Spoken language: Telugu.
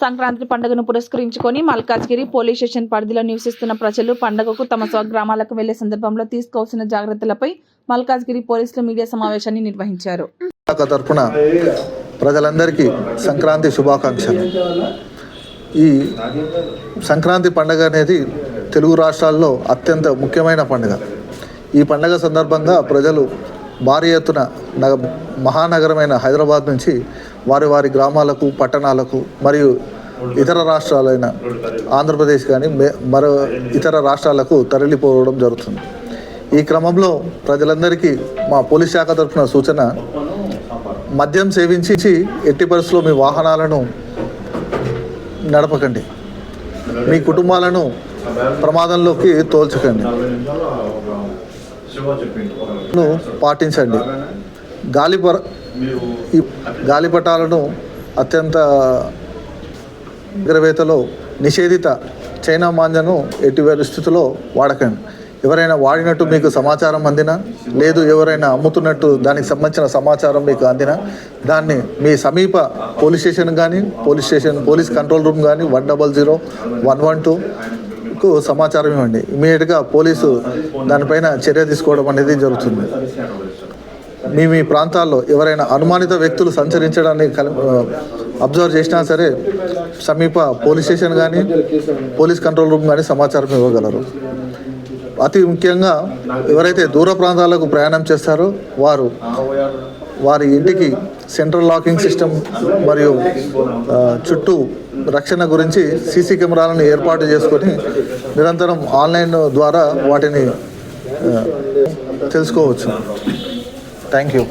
సంక్రాంతి పండుగను పురస్కరించుకొని మల్కాజ్గిరి పోలీస్ స్టేషన్ పరిధిలో నివసిస్తున్న ప్రజలు పండుగకు తమ స్వగ్రామాలకు వెళ్లే సందర్భంలో తీసుకోవాల్సిన జాగ్రత్తలపై మల్కాజ్గిరి పోలీసులు మీడియా సమావేశాన్ని నిర్వహించారు. తరపున ప్రజలందరికీ సంక్రాంతి శుభాకాంక్షలు. ఈ సంక్రాంతి పండుగ అనేది తెలుగు రాష్ట్రాల్లో అత్యంత ముఖ్యమైన పండుగ. ఈ పండుగ సందర్భంగా ప్రజలు భారీ ఎత్తున మహానగరమైన హైదరాబాద్ నుంచి వారి వారి గ్రామాలకు, పట్టణాలకు మరియు ఇతర రాష్ట్రాలైన ఆంధ్రప్రదేశ్ కానీ మరో ఇతర రాష్ట్రాలకు తరలిపోవడం జరుగుతుంది. ఈ క్రమంలో ప్రజలందరికీ మా పోలీస్ శాఖ తరఫున సూచన: మద్యం సేవించి ఎట్టి పరిస్థితుల్లో మీ వాహనాలను నడపకండి, మీ కుటుంబాలను ప్రమాదంలోకి తోల్చకండి, పాటించండి. గాలిపటాలను అత్యంత ఎగరవేతలో నిషేధిత చైనా మాంజను ఎట్టి పరిస్థితుల్లో వాడకండి. ఎవరైనా వాడినట్టు మీకు సమాచారం అందినా, లేదు ఎవరైనా అమ్ముతున్నట్టు దానికి సంబంధించిన సమాచారం మీకు అందినా, దాన్ని మీ సమీప పోలీస్ స్టేషన్ కానీ పోలీస్ కంట్రోల్ రూమ్ కానీ 100 112కు సమాచారం ఇవ్వండి. ఇమీడియట్గా పోలీసు దానిపైన చర్య తీసుకోవడం అనేది జరుగుతుంది. మీ ప్రాంతాల్లో ఎవరైనా అనుమానిత వ్యక్తులు సంచరించడాన్ని అబ్జర్వ్ చేసినా సరే సమీప పోలీస్ స్టేషన్ కానీ పోలీస్ కంట్రోల్ రూమ్ కానీ సమాచారం ఇవ్వగలరు. అతి ముఖ్యంగా ఎవరైతే దూర ప్రాంతాలకు ప్రయాణం చేస్తారో వారి ఇంటికి సెంట్రల్ లాకింగ్ సిస్టమ్ మరియు చుట్టూ రక్షణ గురించి సీసీ కెమెరాలను ఏర్పాటు చేసుకొని నిరంతరం ఆన్లైన్ ద్వారా వాటిని తెలుసుకోవచ్చు. Thank you.